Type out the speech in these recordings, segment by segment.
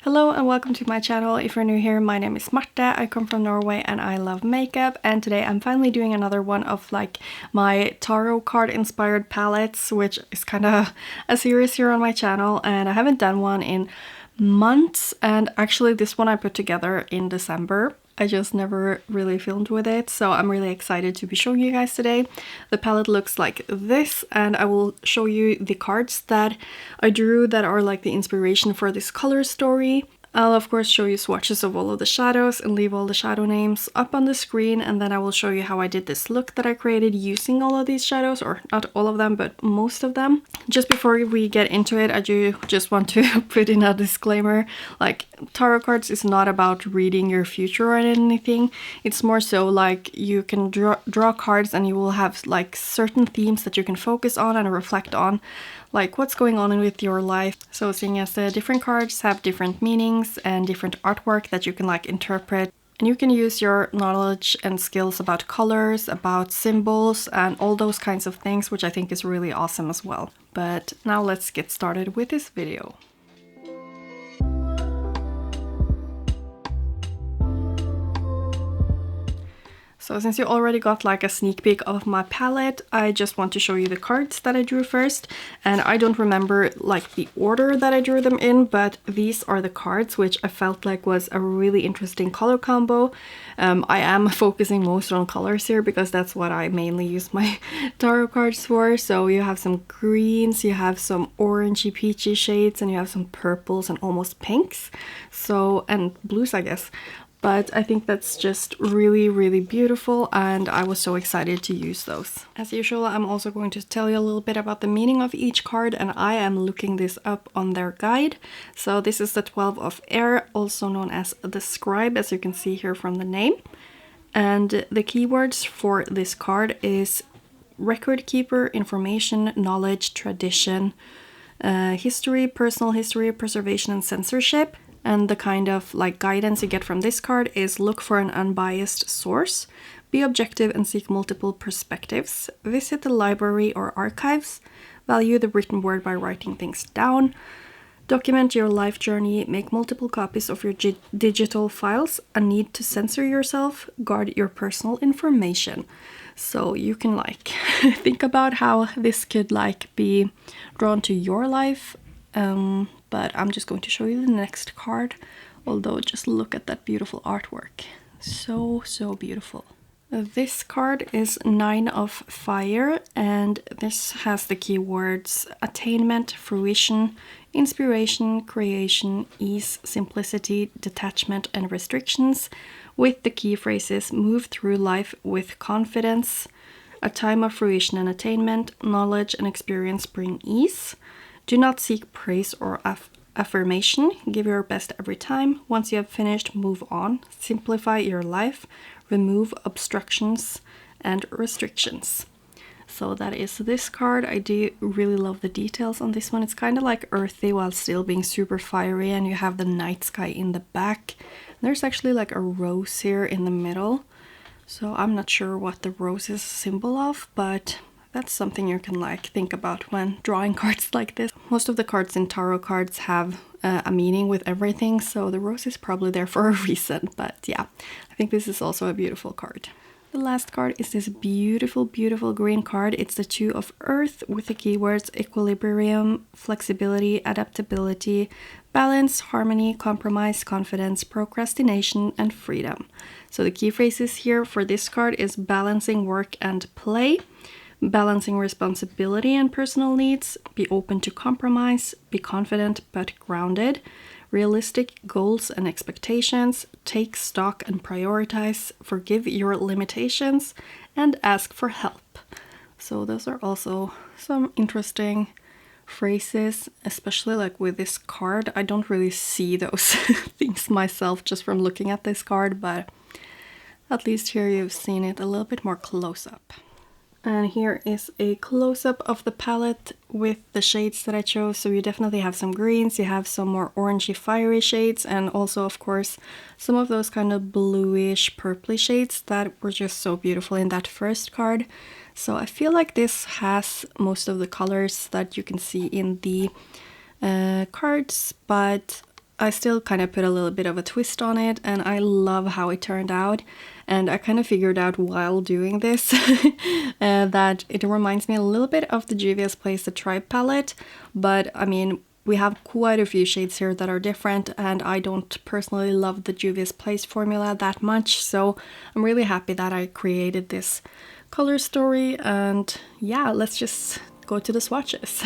Hello and welcome to my channel. If you're new here, my name is Marte, I come from Norway and I love makeup, and today I'm finally doing another one of my tarot card inspired palettes, which is kind of a series here on my channel, and I haven't done one in months, and actually this one I put together in December. I just never really filmed with it, so I'm really excited to be showing you guys today. The palette looks like this, and I will show you the cards that I drew that are like the inspiration for this color story. I'll of course show you swatches of all of the shadows and leave all the shadow names up on the screen, and then I will show you how I did this look that I created using all of these shadows, or not all of them but most of them. Just before we get into it, I do just want to put in a disclaimer, like tarot cards is not about reading your future or anything. It's more so like you can draw cards and you will have like certain themes that you can focus on and reflect on, like what's going on with your life. So seeing as the different cards have different meanings and different artwork that you can like interpret, and you can use your knowledge and skills about colors, about symbols, and all those kinds of things, which I think is really awesome as well. But now let's get started with this video. So since you already got like a sneak peek of my palette, I just want to show you the cards that I drew first. And I don't remember like the order that I drew them in, but these are the cards which I felt like was a really interesting color combo. I am focusing most on colors here because that's what I mainly use my tarot cards for. So you have some greens, you have some orangey peachy shades, and you have some purples and almost pinks. So, and blues I guess. But I think that's just really beautiful, and I was so excited to use those. As usual, I'm also going to tell you a little bit about the meaning of each card, and I am looking this up on their guide. So this is the 12 of Air, also known as the Scribe, as you can see here from the name. And the keywords for this card is record keeper, information, knowledge, tradition, history, personal history, preservation, and censorship. And the kind of like guidance you get from this card is look for an unbiased source, be objective and seek multiple perspectives, visit the library or archives, value the written word by writing things down, document your life journey, make multiple copies of your digital files, a need to censor yourself, guard your personal information. So you can like think about how this could like be drawn to your life. But I'm just going to show you the next card, although just look at that beautiful artwork. So beautiful. This card is 9 of Fire, and this has the keywords attainment, fruition, inspiration, creation, ease, simplicity, detachment, and restrictions, with the key phrases move through life with confidence, a time of fruition and attainment, knowledge and experience bring ease. Do not seek praise or affirmation. Give your best every time. Once you have finished, move on. Simplify your life. Remove obstructions and restrictions. So that is this card. I do really love the details on this one. It's kind of like earthy while still being super fiery, and you have the night sky in the back. There's actually like a rose here in the middle. So I'm not sure what the rose is a symbol of, but that's something you can like think about when drawing cards like this. Most of the cards in tarot cards have a meaning with everything, so the rose is probably there for a reason. But yeah, I think this is also a beautiful card. The last card is this beautiful green card. It's the 2 of Earth with the keywords equilibrium, flexibility, adaptability, balance, harmony, compromise, confidence, procrastination, and freedom. So the key phrases here for this card is balancing work and play, balancing responsibility and personal needs, be open to compromise, be confident but grounded, realistic goals and expectations, take stock and prioritize, forgive your limitations, and ask for help. So those are also some interesting phrases, especially like with this card. I don't really see those things myself just from looking at this card, but at least here you've seen it a little bit more close up. And here is a close-up of the palette with the shades that I chose. So you definitely have some greens, you have some more orangey fiery shades, and also of course some of those kind of bluish purpley shades that were just so beautiful in that first card. So I feel like this has most of the colors that you can see in the cards, but I still kind of put a little bit of a twist on it, and I love how it turned out. And I kind of figured out while doing this that it reminds me a little bit of the Juvia's Place the Tribe palette, but I mean, we have quite a few shades here that are different, and I don't personally love the Juvia's Place formula that much, so I'm really happy that I created this color story. And yeah, let's just go to the swatches.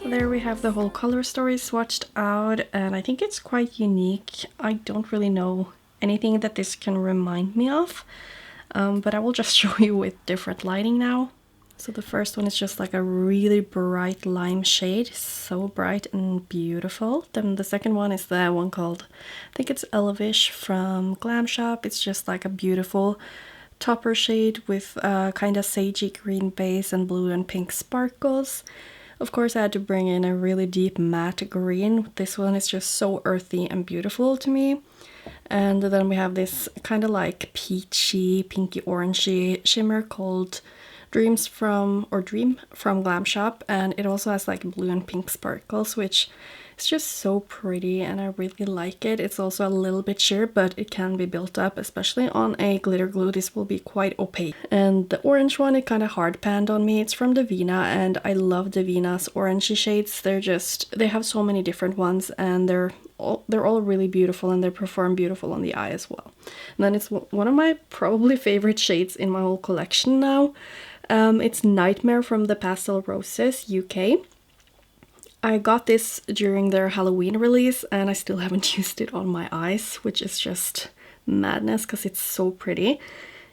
There we have the whole color story swatched out, and I think it's quite unique. I don't really know anything that this can remind me of, but I will just show you with different lighting now. So the first one is just like a really bright lime shade, so bright and beautiful. Then the second one is the one called, I think it's Elvish from Glam Shop. It's just like a beautiful topper shade with a kind of sagey green base and blue and pink sparkles. Of course, I had to bring in a really deep matte green. This one is just so earthy and beautiful to me. And then we have this kind of like peachy, pinky orangey shimmer called Dream from Glam Shop, and it also has like blue and pink sparkles, which is just so pretty and I really like it. It's also a little bit sheer, but it can be built up, especially on a glitter glue. This will be quite opaque. And the orange one, it kind of hard panned on me. It's from Devinah, and I love Devinah's orangey shades. They have so many different ones, and they're all really beautiful, and they perform beautiful on the eye as well. And then it's one of my probably favorite shades in my whole collection now. It's Nightmare from the Pastel Roses UK. I got this during their Halloween release, and I still haven't used it on my eyes, which is just madness because it's so pretty.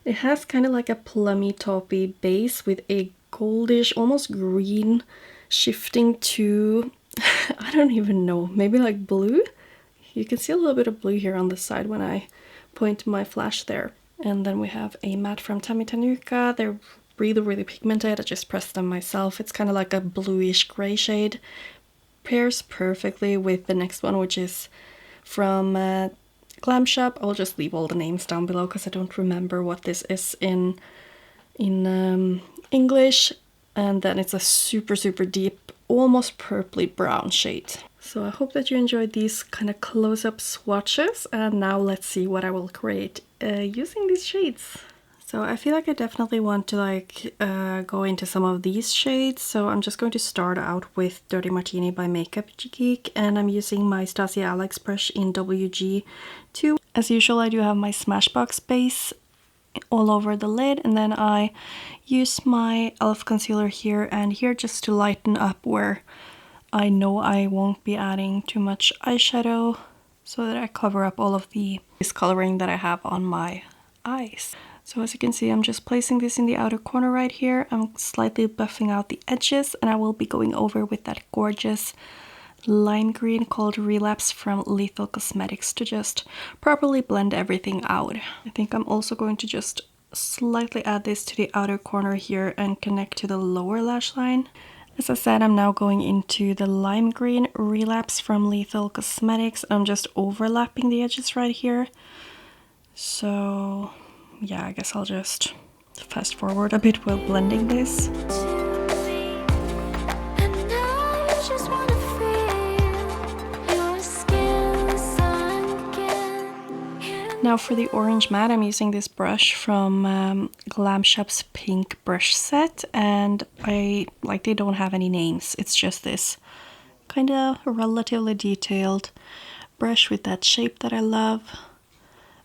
It has kind of like a plummy taupey base with a goldish, almost green, shifting to, I don't even know, maybe like blue? You can see a little bit of blue here on the side when I point my flash there. And then we have a matte from Tammy Tanuka. They're really pigmented. I just pressed them myself. It's kind of like a bluish gray shade. Pairs perfectly with the next one, which is from Glam Shop. I'll just leave all the names down below because I don't remember what this is in English. And then it's a super deep, almost purpley brown shade. So I hope that you enjoyed these kind of close-up swatches, and now let's see what I will create using these shades. So I feel like I definitely want to like go into some of these shades. So I'm just going to start out with Dirty Martini by Makeup Geek, and I'm using my Stasi Alex brush in WG2. As usual, I do have my Smashbox base all over the lid, and then I use my e.l.f. concealer here and here just to lighten up where I know I won't be adding too much eyeshadow, so that I cover up all of the discoloring that I have on my eyes. So as you can see, I'm just placing this in the outer corner right here. I'm slightly buffing out the edges, and I will be going over with that gorgeous lime green called Relapse from Lethal Cosmetics to just properly blend everything out. I think I'm also going to just slightly add this to the outer corner here and connect to the lower lash line. As I said, I'm now going into the lime green Relapse from Lethal Cosmetics. I'm just overlapping the edges right here. So yeah, I guess I'll just fast forward a bit while blending this. Now for the orange matte, I'm using this brush from Glam Shop's pink brush set, and they don't have any names. It's just this kind of relatively detailed brush with that shape that I love.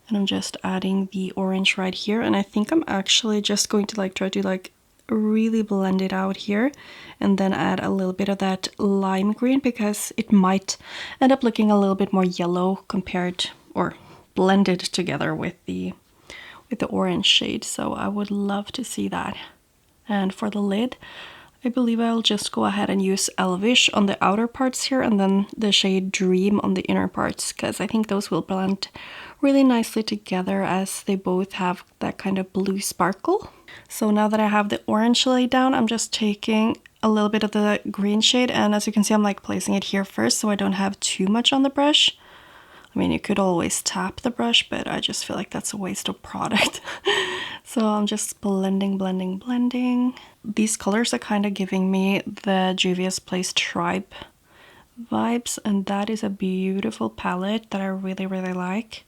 And I'm just adding the orange right here, and I think I'm actually just going to try to really blend it out here and then add a little bit of that lime green, because it might end up looking a little bit more yellow compared or blended together with the orange shade. So I would love to see that. And for the lid, I believe I'll just go ahead and use Elvish on the outer parts here, and then the shade Dream on the inner parts, because I think those will blend really nicely together as they both have that kind of blue sparkle. So now that I have the orange laid down, I'm just taking a little bit of the green shade, and as you can see, I'm placing it here first so I don't have too much on the brush. I mean, you could always tap the brush, but I just feel like that's a waste of product. So I'm just blending, blending, blending. These colors are kind of giving me the Juvia's Place Tribe vibes, and that is a beautiful palette that I really, really like.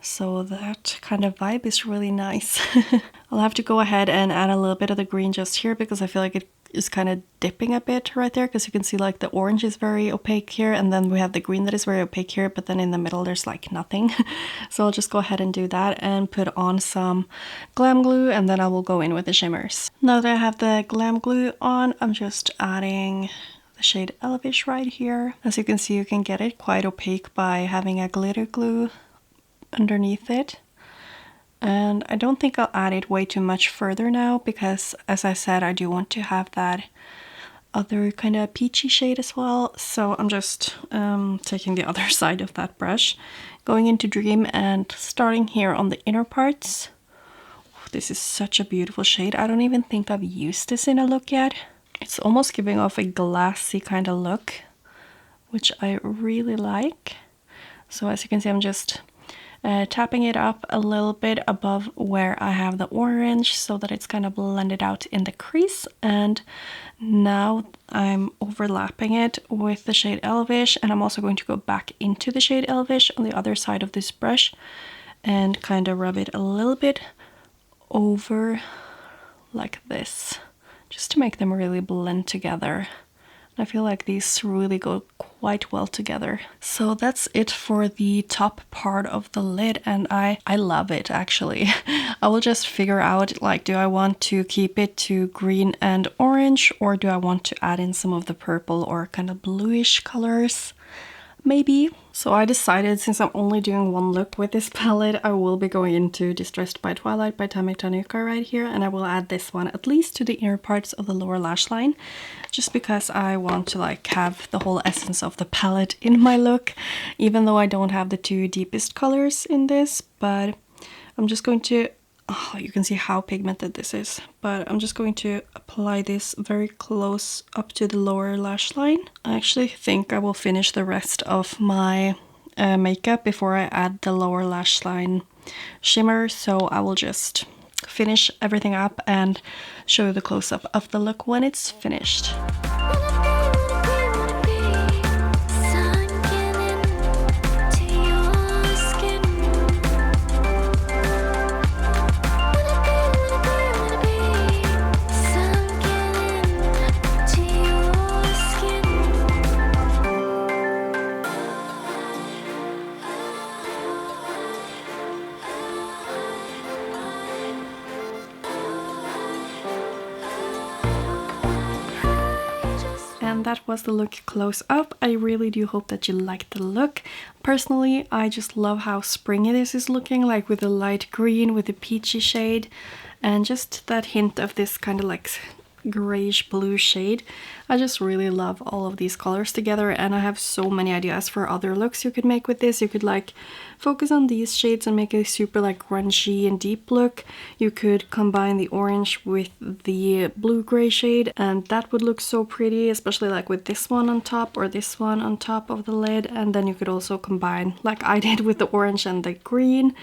So that kind of vibe is really nice. I'll have to go ahead and add a little bit of the green just here, because I feel like it is kind of dipping a bit right there, because you can see the orange is very opaque here, and then we have the green that is very opaque here, but then in the middle there's nothing. So I'll just go ahead and do that and put on some glam glue, and then I will go in with the shimmers. Now that I have the glam glue on, I'm just adding the shade Elvish right here. As you can see, you can get it quite opaque by having a glitter glue underneath it. And I don't think I'll add it way too much further now, because as I said, I do want to have that other kind of peachy shade as well. So I'm just taking the other side of that brush, going into Dream and starting here on the inner parts. This is such a beautiful shade. I don't even think I've used this in a look yet. It's almost giving off a glassy kind of look, which I really like. So as you can see, I'm just tapping it up a little bit above where I have the orange so that it's kind of blended out in the crease. And now I'm overlapping it with the shade Elvish, and I'm also going to go back into the shade Elvish on the other side of this brush and kind of rub it a little bit over like this, just to make them really blend together. I feel like these really go quite well together. So that's it for the top part of the lid, and I love it actually. I will just figure out do I want to keep it to green and orange, or do I want to add in some of the purple or kind of bluish colors? Maybe. So I decided, since I'm only doing one look with this palette, I will be going into Distressed by Twilight by Tammy Tanuka right here, and I will add this one at least to the inner parts of the lower lash line, just because I want to have the whole essence of the palette in my look, even though I don't have the two deepest colors in this. But I'm just going to, oh, you can see how pigmented this is, but I'm just going to apply this very close up to the lower lash line. I actually think I will finish the rest of my makeup before I add the lower lash line shimmer, so I will just finish everything up and show you the close-up of the look when it's finished. And that was the look close up. I really do hope that you liked the look. Personally, I just love how springy this is looking, with the light green with the peachy shade, and just that hint of this kind of grayish blue shade. I just really love all of these colors together, and I have so many ideas for other looks you could make with this. You could focus on these shades and make a super grungy and deep look. You could combine the orange with the blue gray shade, and that would look so pretty, especially with this one on top or this one on top of the lid. And then you could also combine, like I did, with the orange and the green.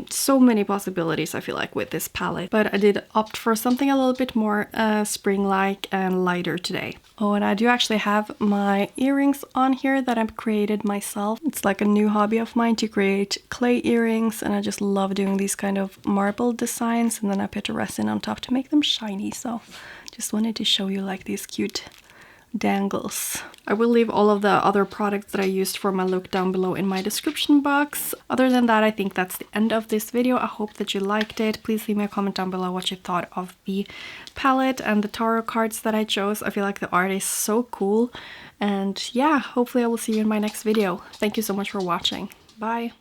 So many possibilities, I feel like, with this palette. But I did opt for something a little bit more spring-like and lighter today. Oh, and I do actually have my earrings on here that I've created myself. It's like a new hobby of mine to create clay earrings, and I just love doing these kind of marble designs, and then I put a resin on top to make them shiny. So just wanted to show you like these cute dangles. I will leave all of the other products that I used for my look down below in my description box. Other than that, I think that's the end of this video. I hope that you liked it. Please leave me a comment down below what you thought of the palette and the tarot cards that I chose. I feel like the art is so cool. And yeah, hopefully I will see you in my next video. Thank you so much for watching. Bye!